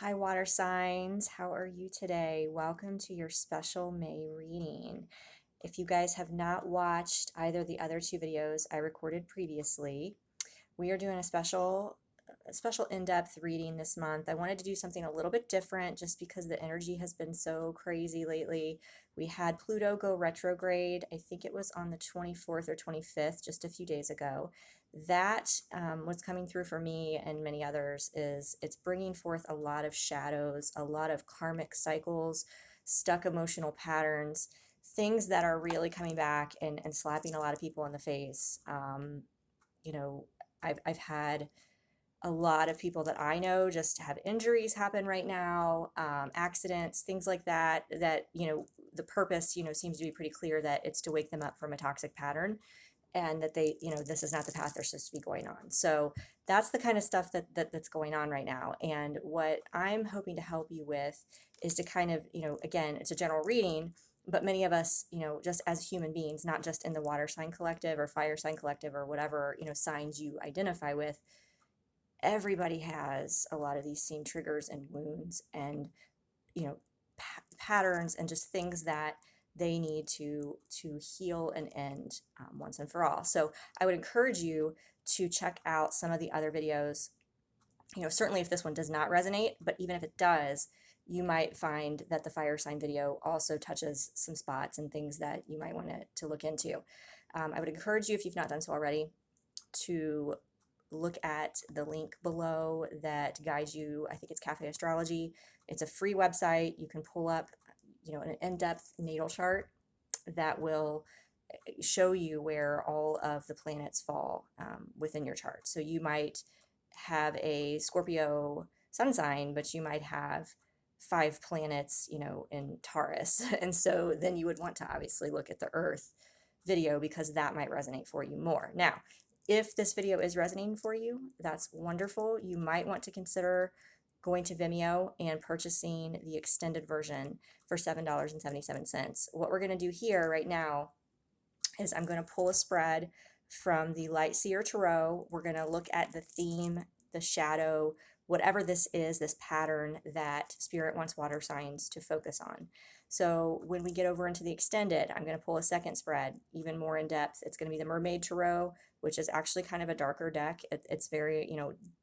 Hi, water signs. How are you today? Welcome to your special May reading. If you guys have not watched either of the other two videos I recorded previously, we are doing a special in-depth reading this month. I wanted to do something a little bit different just because the energy has been so crazy lately. We had Pluto go retrograde. I think it was on the 24th or 25th, just a few days ago. That what's coming through for me and many others is it's bringing forth a lot of shadows, a lot of karmic cycles, stuck emotional patterns, things that are really coming back and slapping a lot of people in the face. You know, I've had a lot of people that I know just have injuries happen right now, accidents, things like that, the purpose, seems to be pretty clear that it's to wake them up from a toxic pattern and that this is not the path they're supposed to be going on. So that's the kind of stuff that's going on right now. And what I'm hoping to help you with is to kind of, again, it's a general reading, but many of us, just as human beings, not just in the water sign collective or fire sign collective or whatever, signs you identify with, everybody has a lot of these same triggers and wounds and patterns and just things that they need to heal and end once and for all. So I would encourage you to check out some of the other videos. Certainly if this one does not resonate, but even if it does, you might find that the fire sign video also touches some spots and things that you might want to look into. I would encourage you, if you've not done so already, to look at the link below that guides you. I think it's Cafe Astrology. It's a free website. You can pull up, an in-depth natal chart that will show you where all of the planets fall within your chart. So you might have a Scorpio sun sign, but you might have 5 planets, in Taurus. And so then you would want to obviously look at the Earth video because that might resonate for you more. Now, if this video is resonating for you, that's wonderful. You might want to consider going to Vimeo and purchasing the extended version for $7.77. What we're going to do here right now is I'm going to pull a spread from the Light Seer Tarot. We're going to look at the theme, the shadow, whatever this is, this pattern that Spirit wants water signs to focus on. So when we get over into the extended, I'm going to pull a second spread, even more in depth. It's going to be the Mermaid Tarot, which is actually kind of a darker deck. It's very,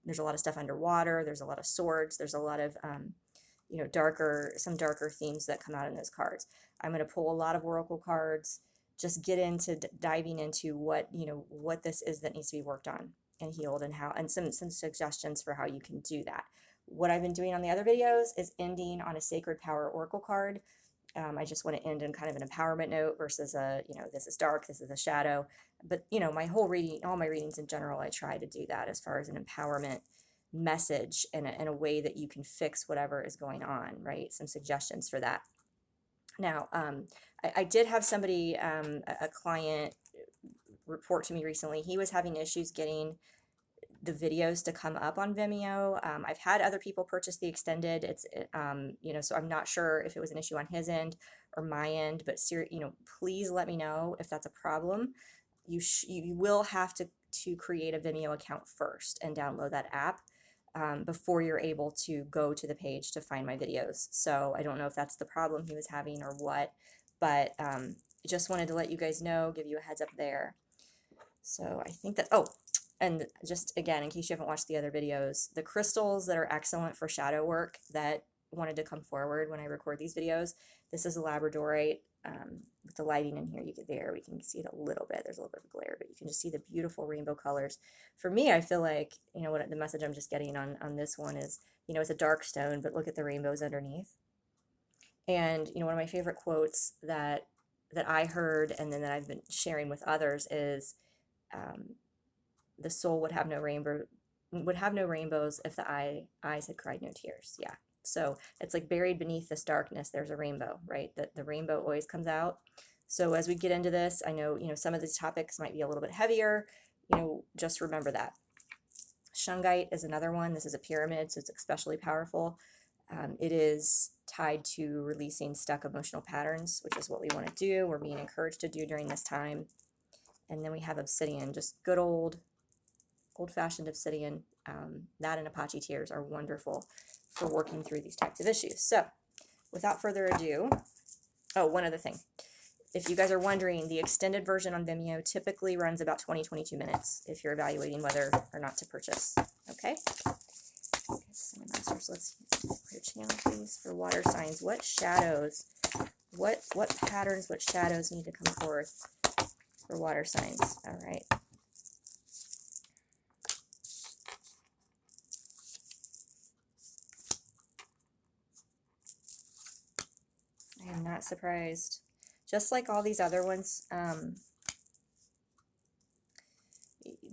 there's a lot of stuff underwater. There's a lot of swords. There's a lot of, some darker themes that come out in those cards. I'm going to pull a lot of oracle cards, just get into diving into what this is that needs to be worked on and healed and how, and some suggestions for how you can do that. What I've been doing on the other videos is ending on a Sacred Power Oracle card. I just want to end in kind of an empowerment note versus this is dark, this is a shadow. But, my whole reading, all my readings in general, I try to do that as far as an empowerment message in a way that you can fix whatever is going on, right? Some suggestions for that. Now, I did have somebody, a client, report to me recently. He was having issues getting the videos to come up on Vimeo. I've had other people purchase the extended. So I'm not sure if it was an issue on his end or my end, but please let me know if that's a problem. You will have to create a Vimeo account first and download that app before you're able to go to the page to find my videos. So I don't know if that's the problem he was having or what, but just wanted to let you guys know, give you a heads up there. So I think that, and just again, in case you haven't watched the other videos, the crystals that are excellent for shadow work that wanted to come forward when I record these videos, this is a labradorite. With the lighting in here, we can see it a little bit. There's a little bit of glare, but you can just see the beautiful rainbow colors. For me, I feel like, what the message I'm just getting on this one is, it's a dark stone, but look at the rainbows underneath. And, one of my favorite quotes that I heard and then that I've been sharing with others is, the soul would have no rainbows if the eyes had cried no tears. Yeah. So it's like buried beneath this darkness, there's a rainbow, right? The rainbow always comes out. So as we get into this, I know, some of these topics might be a little bit heavier, just remember that. Shungite is another one. This is a pyramid, so it's especially powerful. It is tied to releasing stuck emotional patterns, which is what we want to do. We're being encouraged to do during this time. And then we have obsidian, just good old-fashioned obsidian. That and Apache tears are wonderful for working through these types of issues. So without further ado, oh, one other thing. If you guys are wondering, the extended version on Vimeo typically runs about 20-22 minutes if you're evaluating whether or not to purchase. Okay? Masters, let's clear channel, please, for water signs. What shadows, what patterns, what shadows need to come forth for water signs? All right. I am not surprised. Just like all these other ones,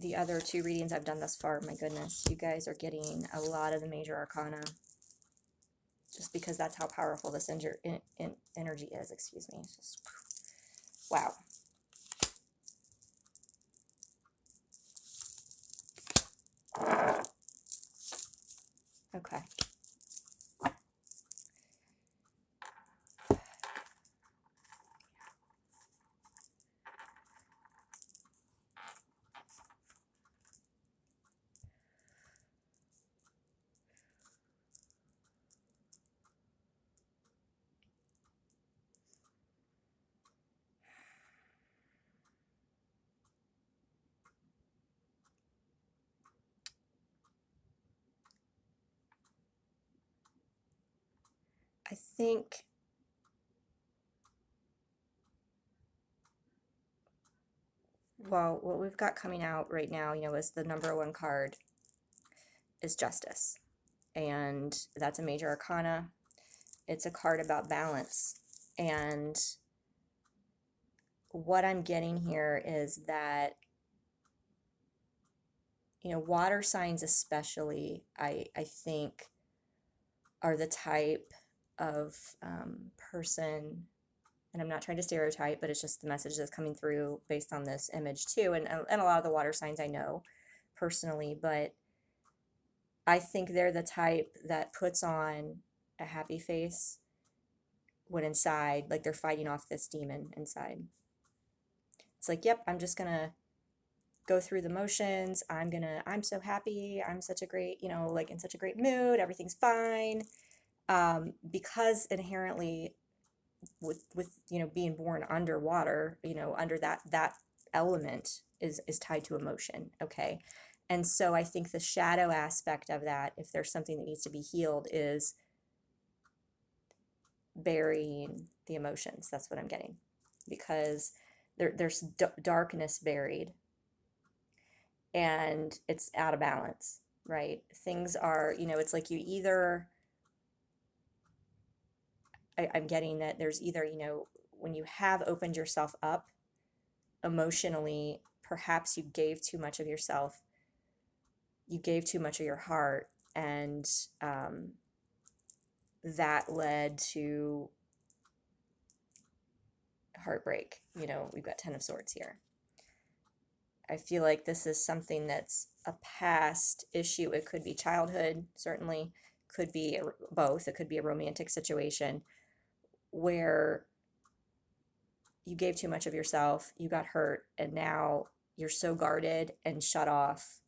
the other two readings I've done thus far, my goodness, you guys are getting a lot of the major arcana just because that's how powerful this energy is. Excuse me. It's just, wow. Okay. I think well, what we've got coming out right now, you know, is the number one card is Justice. And that's a major arcana. It's a card about balance. And what I'm getting here is that, you know, water signs especially, I think, are the type of person, and I'm not trying to stereotype, but it's just the message that's coming through based on this image too. And a lot of the water signs I know personally, but I think they're the type that puts on a happy face when inside, like they're fighting off this demon inside. It's like, yep, I'm just gonna go through the motions. I'm so happy. I'm such a great, you know, like in such a great mood. Everything's fine. Because inherently with, you know, being born underwater, you know, under that element is tied to emotion. Okay. And so I think the shadow aspect of that, if there's something that needs to be healed, is burying the emotions. That's what I'm getting, because there's darkness buried and it's out of balance, right? Things are, you know, it's like you either, I'm getting that there's either, you know, when you have opened yourself up emotionally, perhaps you gave too much of yourself, you gave too much of your heart, and that led to heartbreak. You know, we've got Ten of Swords here. I feel like this is something that's a past issue. It could be childhood, certainly, could be both. It could be a romantic situation where you gave too much of yourself, you got hurt, and now you're so guarded and shut off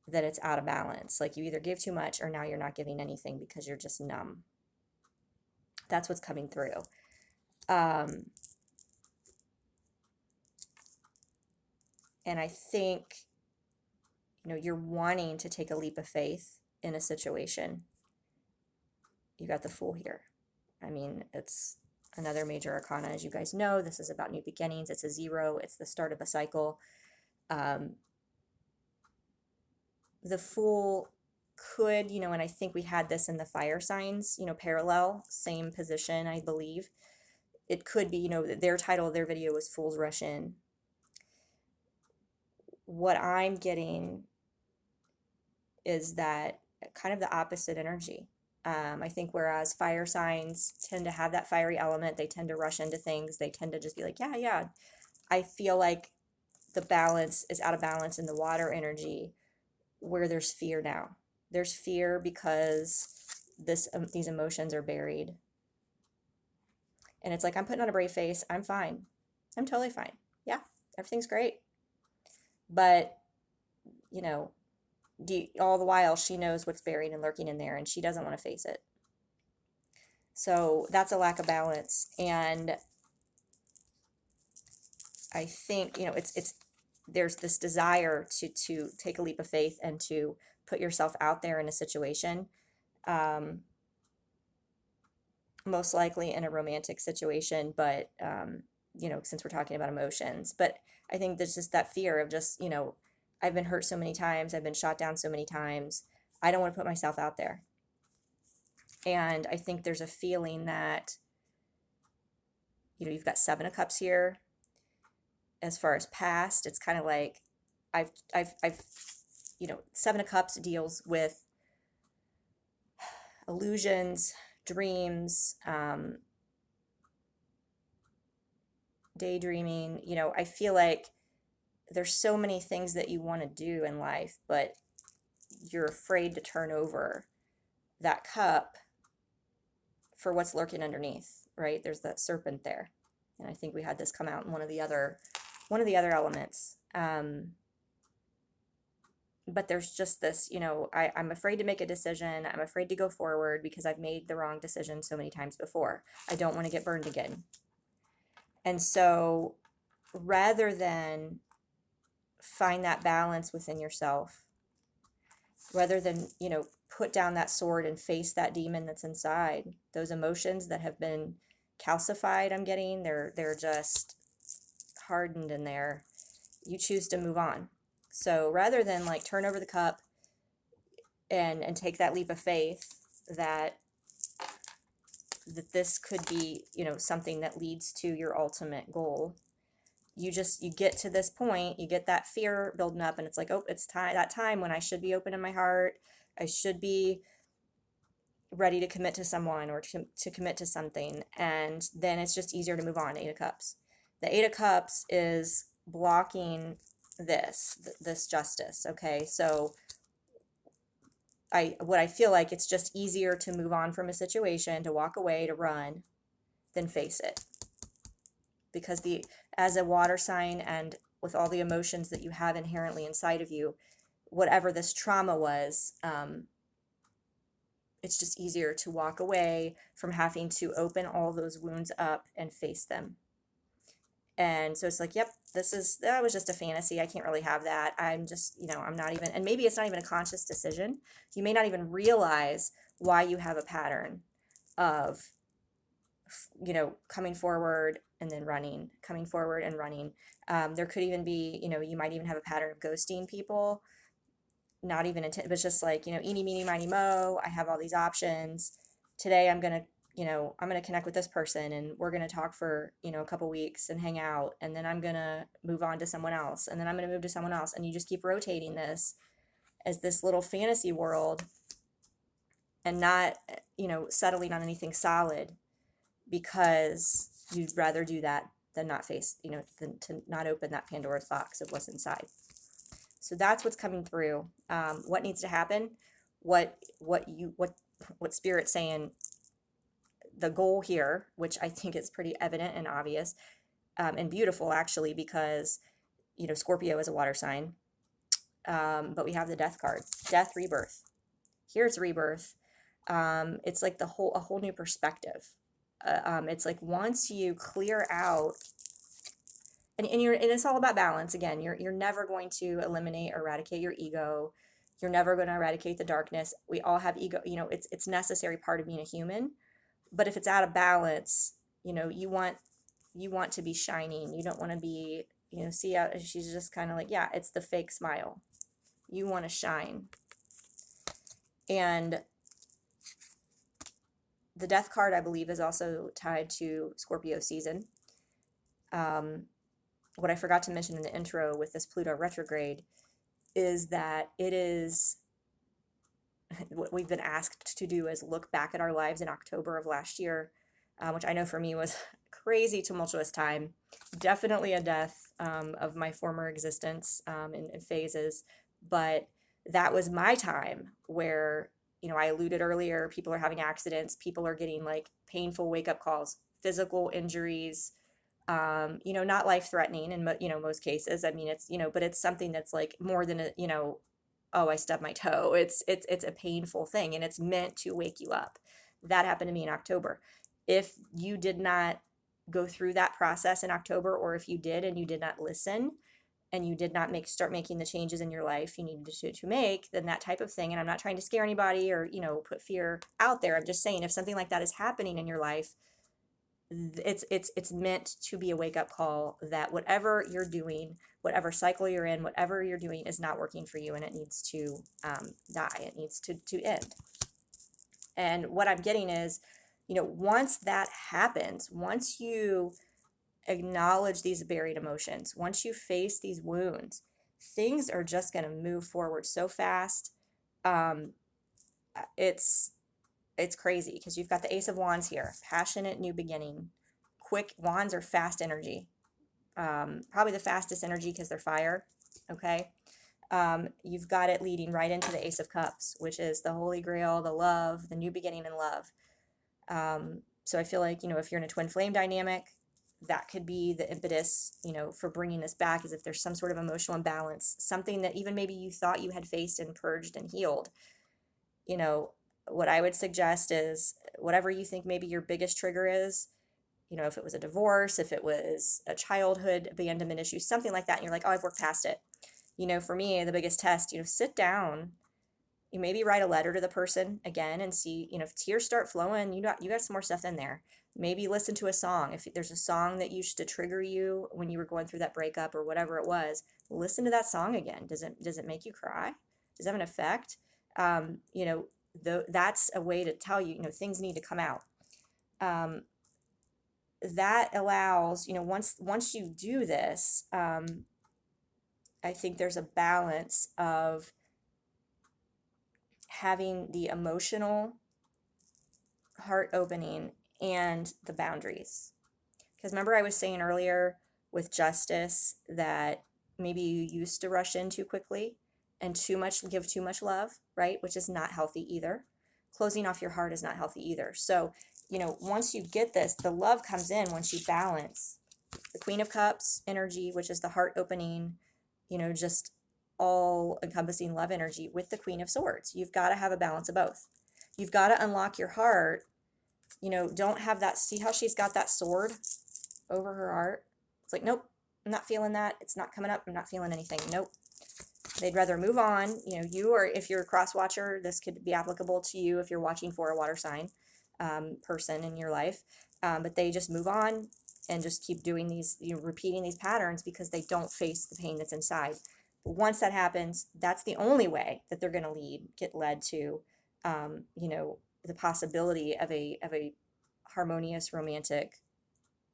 that it's out of balance. Like you either give too much or now you're not giving anything because you're just numb. That's what's coming through. And I think, you know, you're wanting to take a leap of faith in a situation. You got the Fool here. I mean, it's another major arcana, as you guys know. This is about new beginnings. It's a 0. It's the start of a cycle. The Fool could, you know, and I think we had this in the fire signs, you know, parallel, same position, I believe. It could be, you know, their title of their video was Fools Rush In. What I'm getting is that kind of the opposite energy. I think whereas fire signs tend to have that fiery element, they tend to rush into things, they tend to just be like, yeah, yeah. I feel like the balance is out of balance in the water energy, where there's fear now. There's fear because these emotions are buried. And it's like, I'm putting on a brave face. I'm fine. I'm totally fine. Yeah, everything's great. But, you know, all the while she knows what's buried and lurking in there, and she doesn't want to face it. So that's a lack of balance. And I think, it's there's this desire to take a leap of faith and to put yourself out there in a situation, um, most likely in a romantic situation, but since we're talking about emotions. But I think there's just that fear of just, I've been hurt so many times, I've been shot down so many times. I don't want to put myself out there. And I think there's a feeling that, you've got Seven of Cups here. As far as past, it's kind of like I've Seven of Cups deals with illusions, dreams, daydreaming. I feel like there's so many things that you want to do in life, but you're afraid to turn over that cup for what's lurking underneath, right? There's that serpent there. And I think we had this come out in one of the other elements. But there's just this, I'm afraid to make a decision. I'm afraid to go forward because I've made the wrong decision so many times before. I don't want to get burned again. And so rather than find that balance within yourself, rather than, put down that sword and face that demon that's inside, those emotions that have been calcified, they're just hardened in there, you choose to move on. So rather than like turn over the cup and take that leap of faith that this could be, something that leads to your ultimate goal, you get to this point, you get that fear building up, and it's like, oh, it's that time when I should be open in my heart. I should be ready to commit to someone or to commit to something. And then it's just easier to move on. Eight of Cups. The Eight of Cups is blocking this justice. Okay. So what I feel like, it's just easier to move on from a situation, to walk away, to run, than face it. Because as a water sign, and with all the emotions that you have inherently inside of you, whatever this trauma was, it's just easier to walk away from having to open all those wounds up and face them. And so it's like, yep, that was just a fantasy. I can't really have that. I'm just, I'm not even, and maybe it's not even a conscious decision. You may not even realize why you have a pattern of, coming forward and then running, coming forward and running. There could even be, you might even have a pattern of ghosting people, not even intent, but it's just like, eeny, meeny, miny, mo, I have all these options. Today I'm going to connect with this person, and we're going to talk for, a couple weeks and hang out. And then I'm going to move on to someone else. And then I'm going to move to someone else. And you just keep rotating this as this little fantasy world, and not, settling on anything solid, because you'd rather do that than not face, than to not open that Pandora's box of what's inside. So that's what's coming through. What needs to happen? What Spirit's saying, the goal here, which I think is pretty evident and obvious, and beautiful actually, because, Scorpio is a water sign. But we have the Death card, death, rebirth. Here it's rebirth. It's like a whole new perspective. It's like once you clear out, and it's all about balance. Again, you're never going to eliminate or eradicate your ego. You're never going to eradicate the darkness. We all have ego. It's necessary part of being a human. But if it's out of balance, you want to be shining. You don't want to be, see how she's just kind of like, yeah, it's the fake smile. You want to shine. And the Death card, I believe, is also tied to Scorpio season. What I forgot to mention in the intro with this Pluto retrograde is that it is, what we've been asked to do is look back at our lives in October of last year, which I know for me was crazy tumultuous time. Definitely a death of my former existence in phases. But that was my time where, I alluded earlier, people are having accidents, people are getting like painful wake-up calls, physical injuries, not life-threatening in most cases. I mean, it's, but it's something that's like more than a oh, I stubbed my toe. It's a painful thing, and it's meant to wake you up. That happened to me in October. If you did not go through that process in October, or if you did and you did not listen, and you did not start making the changes in your life you needed to make, then that type of thing, and I'm not trying to scare anybody or, put fear out there. I'm just saying, if something like that is happening in your life, it's meant to be a wake-up call that whatever you're doing, whatever cycle you're in, whatever you're doing is not working for you, and it needs to die. It needs to end. And what I'm getting is, once that happens, once you acknowledge these buried emotions, once you face these wounds, things are just going to move forward so fast. Um, it's crazy, because you've got the Ace of Wands here, passionate new beginning. Quick wands are fast energy, probably the fastest energy because they're fire. Okay. You've got it leading right into the Ace of Cups, which is the Holy Grail, the love, the new beginning in love. So I feel like, if you're in a twin flame dynamic, that could be the impetus, for bringing this back, is if there's some sort of emotional imbalance, something that even maybe you thought you had faced and purged and healed. What I would suggest is, whatever you think maybe your biggest trigger is, if it was a divorce, if it was a childhood abandonment issue, something like that, and you're like, oh, I've worked past it. For me, the biggest test, sit down, you maybe write a letter to the person again and see, if tears start flowing, you got some more stuff in there. Maybe listen to a song. If there's a song that used to trigger you when you were going through that breakup or whatever it was, listen to that song again. Does it make you cry? Does it have an effect? That's a way to tell you, things need to come out. That allows, once you do this, I think there's a balance of having the emotional heart opening and the boundaries. Because remember, I was saying earlier with justice that maybe you used to rush in too quickly and give too much love, right? Which is not healthy either. Closing off your heart is not healthy either. So, once you get this, the love comes in once you balance the Queen of Cups energy, which is the heart opening, just all encompassing love energy, with the Queen of Swords. You've got to have a balance of both. You've got to unlock your heart. Don't have that. See how she's got that sword over her heart? It's like, nope, I'm not feeling that. It's not coming up. I'm not feeling anything. Nope. They'd rather move on. Or if you're a cross watcher, this could be applicable to you if you're watching for a water sign person in your life. But they just move on and just keep doing these, repeating these patterns, because they don't face the pain that's inside. But once that happens, that's the only way that they're going to get led to, the possibility of a harmonious romantic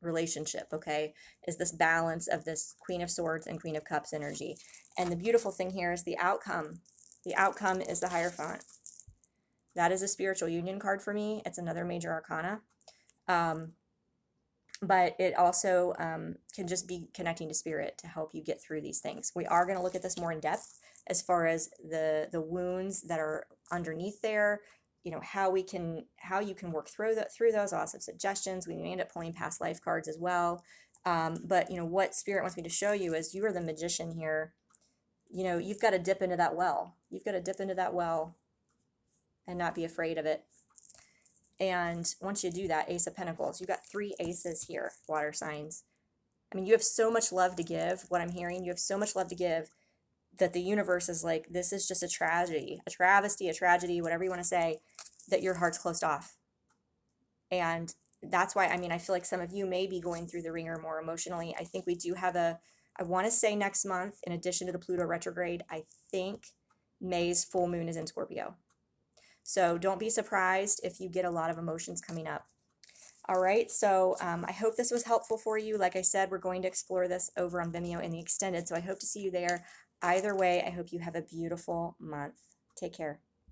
relationship. Okay, is this balance of this Queen of Swords and Queen of Cups energy. And the beautiful thing here is the outcome. The outcome is the Hierophant. That is a spiritual union card for me. It's another major arcana. But it also can just be connecting to spirit to help you get through these things. We are going to look at this more in depth as far as the wounds that are underneath there, how you can work through those. I'll have some suggestions. We may end up pulling past life cards as well. But what spirit wants me to show you is, you are the magician here. You've got to dip into that well. You've got to dip into that well and not be afraid of it. And once you do that, Ace of Pentacles, you've got 3 aces here, water signs. I mean, you have so much love to give. What I'm hearing, you have so much love to give, that the universe is like, this is just a tragedy, a travesty, a tragedy, whatever you want to say, that your heart's closed off. And that's why, I feel like some of you may be going through the ringer more emotionally. I think we do have I want to say next month, in addition to the Pluto retrograde, I think May's full moon is in Scorpio. So don't be surprised if you get a lot of emotions coming up. All right, so I hope this was helpful for you. Like I said, we're going to explore this over on Vimeo in the extended, so I hope to see you there. Either way, I hope you have a beautiful month. Take care.